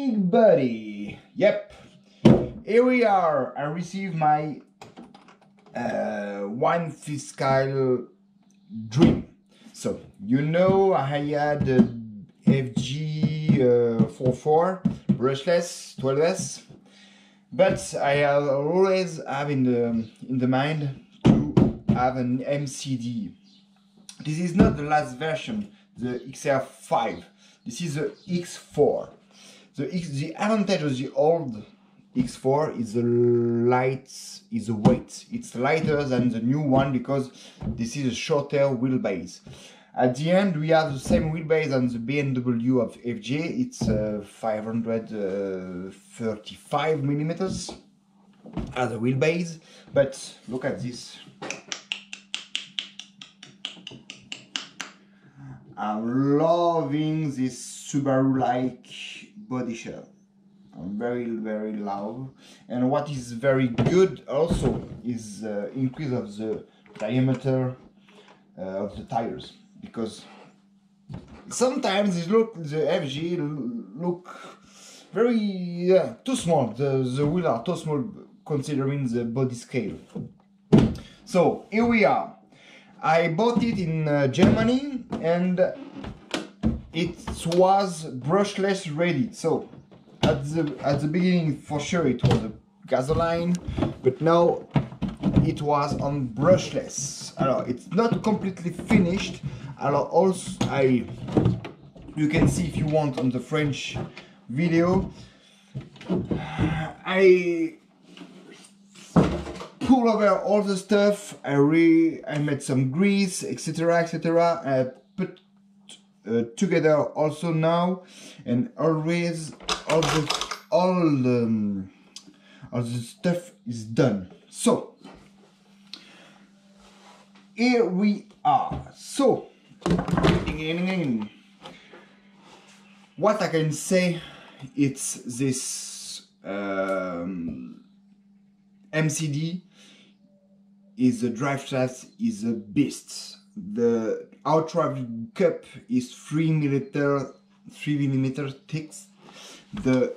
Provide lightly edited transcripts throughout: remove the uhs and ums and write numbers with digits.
big buddy. Yep, here we are. I received my one fiscal dream. So you know I had FG44 brushless 12S, but I always have in the mind to have an MCD. This is not the last version, the XR5. This is the X4. The advantage of the old X4 is the weight. It's lighter than the new one because this is a shorter wheelbase. At the end, we have the same wheelbase on the BMW of FJ. It's 535 millimeters as a wheelbase. But look at this. I'm loving this Subaru-like body shell. Very, very loud. And what is very good also is increase of the diameter of the tires, because sometimes the FG look very too small. The wheels are too small considering the body scale. So here we are. I bought it in Germany and it was brushless ready. So at the beginning, for sure, it was a gasoline, but now it was on brushless. Alors, it's not completely finished. Alors, also, you can see if you want on the French video. I pull over all the stuff. I made some grease, etc., etc. I put together also now, and always all the stuff is done. So here we are. So what I can say, it's this MCD is the drive shaft is a beast. The outright cup is 3 millimeter thick. The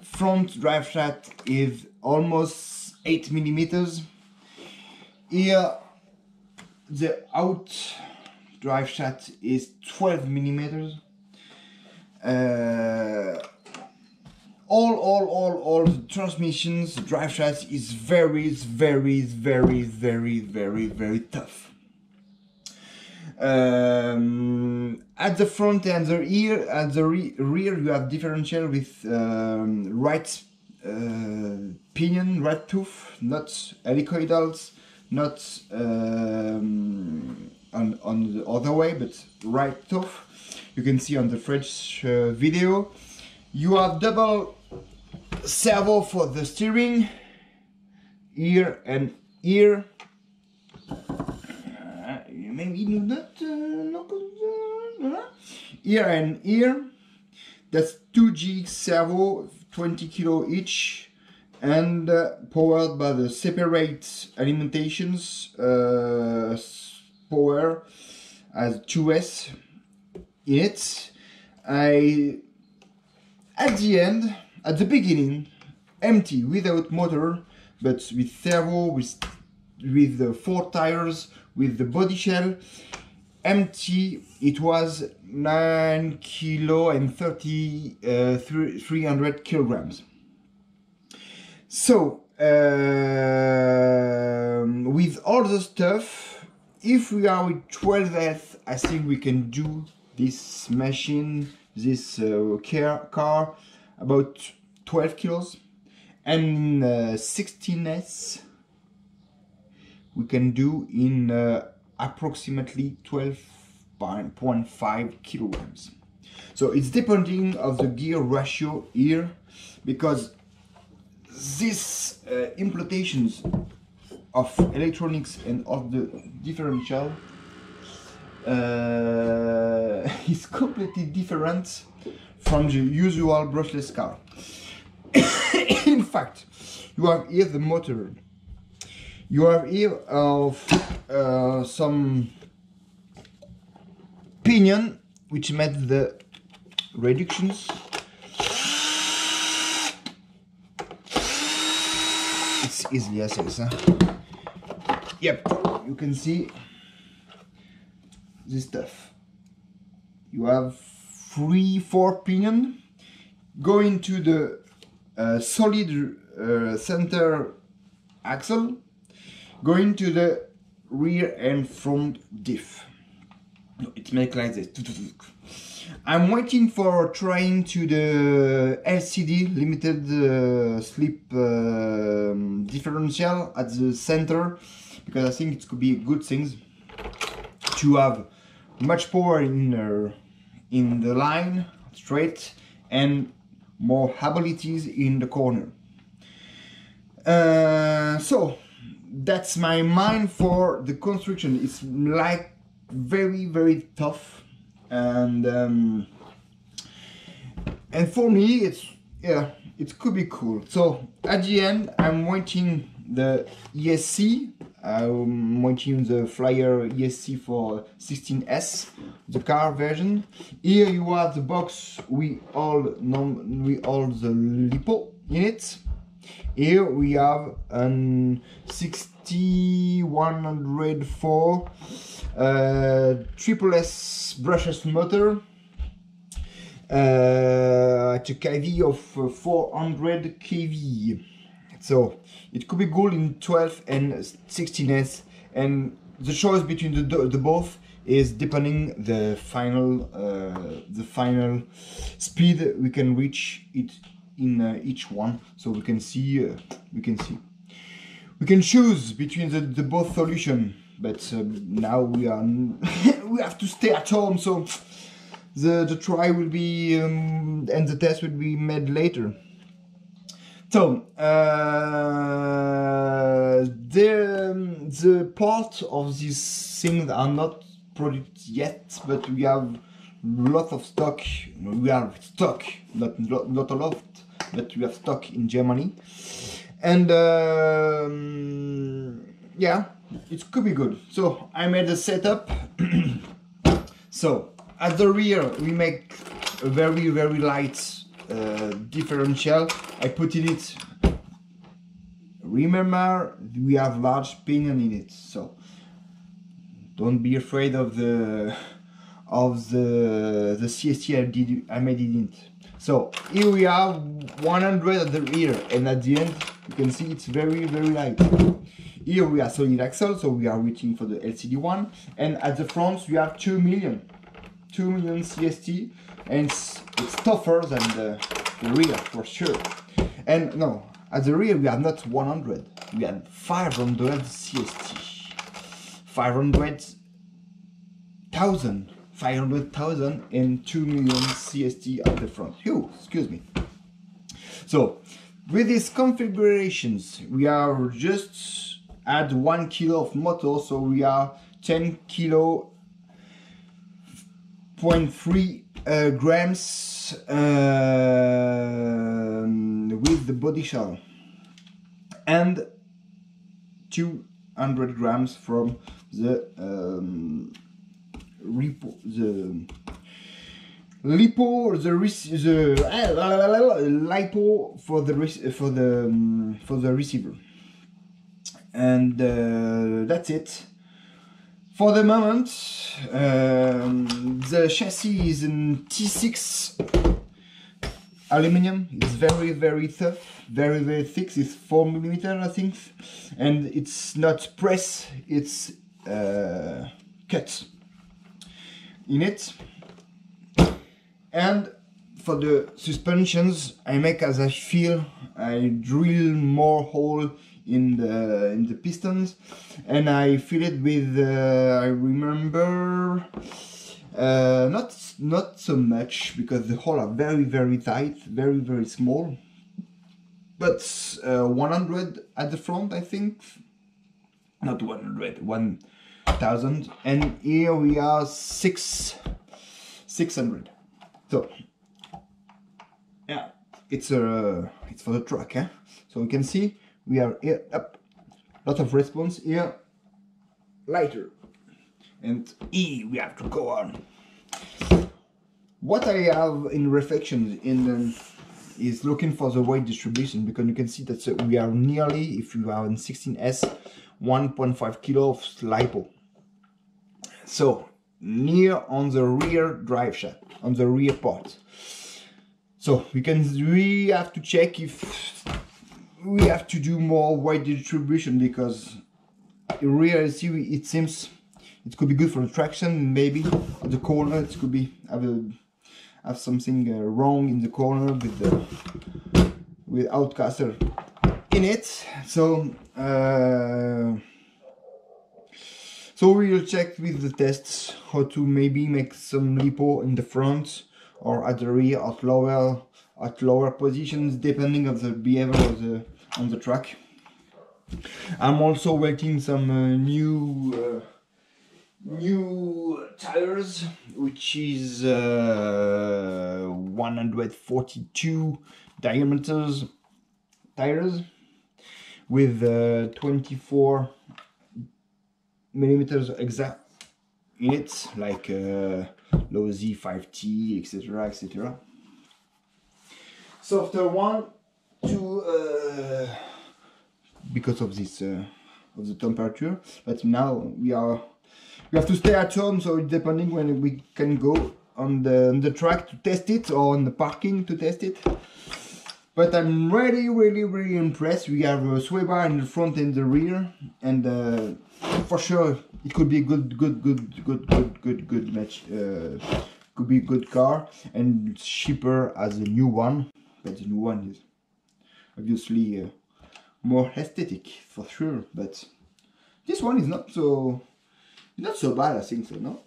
front drive shaft is almost 8 millimeters. Here the out drive shaft is 12 millimeters. All the transmissions, the drive shaft is very tough. At the front and the rear, at the rear you have differential with right pinion, right tooth, not helicoidals, not on the other way, but right tooth. You can see on the French video. You have double servo for the steering, here and here. Maybe not here and here. That's 2G servo, 20 kilo each, and powered by the separate alimentations power as 2S in it. At the beginning, empty, without motor, but with servo, with the 4 tires, with the body shell, empty. It was 9 kilo and 300 kilograms. So with all the stuff, if we are with 12S, I think we can do this machine, this car about 12 kilos, and 16S we can do in approximately 12.5 kilograms. So it's depending of the gear ratio here, because these implementations of electronics and of the differential is completely different from the usual brushless car. In fact, you have here the motor. You have here some pinion which made the reductions. easily access. Yep, you can see this stuff. You have 3-4 pinion going to the solid center axle, going to the rear and front diff. It makes like this. I'm waiting for trying to the LCD limited slip differential at the center, because I think it could be a good thing to have much power in the line straight and more abilities in the corner. So that's my mind for the construction. It's like very tough, and for me it's, yeah, it could be cool. So at the end I'm waiting the ESC. I'm waiting the Flyer ESC for 16S, the car version. Here you have the box with all the lipo in it. Here we have an 6104 triple S brushless motor at a kV of 400 kV. So it could be good in 12 and 16S, and the choice between the both is depending the final speed we can reach it in each one. So we can see we can choose between the both solution, but now we are we have to stay at home, so the try will be and the test will be made later. So the part of these things are not produced yet, but we have lot of stock. We have stock, not a lot, but we have stock in Germany, and yeah, it could be good. So I made a setup. So at the rear we make a very light differential. I put in it. Remember, we have large pinion in it, so don't be afraid of the CST I made it in. So here we have 100 at the rear, and at the end you can see it's very light. Here we have solid axle, so we are waiting for the LCD one, and at the front we have 2 million CST, and it's tougher than the rear for sure. And no, at the rear we have not 100, we have 500 CST, 500,000 and 2 million CST at the front. Phew, excuse me. So with these configurations we are just add 1 kilo of motor, so we are 10 kilo 0.3 grams with the body shell, and 200 grams from the lipo for the receiver, and that's it. For the moment, the chassis is in T6 aluminum. It's very tough, very thick. It's 4mm, I think, and it's not press, it's cut in it. And for the suspensions, I make as I feel. I drill more hole in the pistons, and I fill it with I remember not so much, because the holes are very tight, very small, but 100 at the front, I think, not 100, 1000, and here we are 600. So yeah, it's for the truck, eh? So you can see we are here up, lot of response here, lighter, and we have to go on. What I have in reflections in is looking for the weight distribution, because you can see that we are nearly, if you are in 16S, 1.5 kilo of lipo. So near on the rear drive shaft, on the rear part. So we have to check if we have to do more weight distribution, because rear LC, it seems it could be good for the traction. Maybe at the corner it could be have something wrong in the corner with outcaster in it. So so we will check with the tests how to maybe make some lipo in the front or at the rear at lower positions, depending on the behavior on the track. I'm also waiting some new tires, which is 142 diameters tires with 24 millimeters exact in it, like low Z5T, etc, etc. Softer one to because of this of the temperature, but now we have to stay at home, so it's depending when we can go on the track to test it, or on the parking to test it. But I'm really impressed. We have a sway bar in the front and the rear, and for sure it could be a good match. Could be a good car, and cheaper as a new one, but the new one is obviously more aesthetic for sure. But this one is not so bad, I think so, no?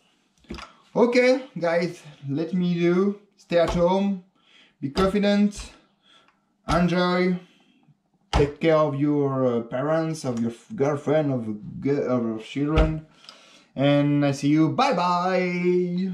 Okay, guys, let me do. Stay at home, be confident, enjoy, take care of your parents, of your girlfriend, of your children, and I see you. Bye bye.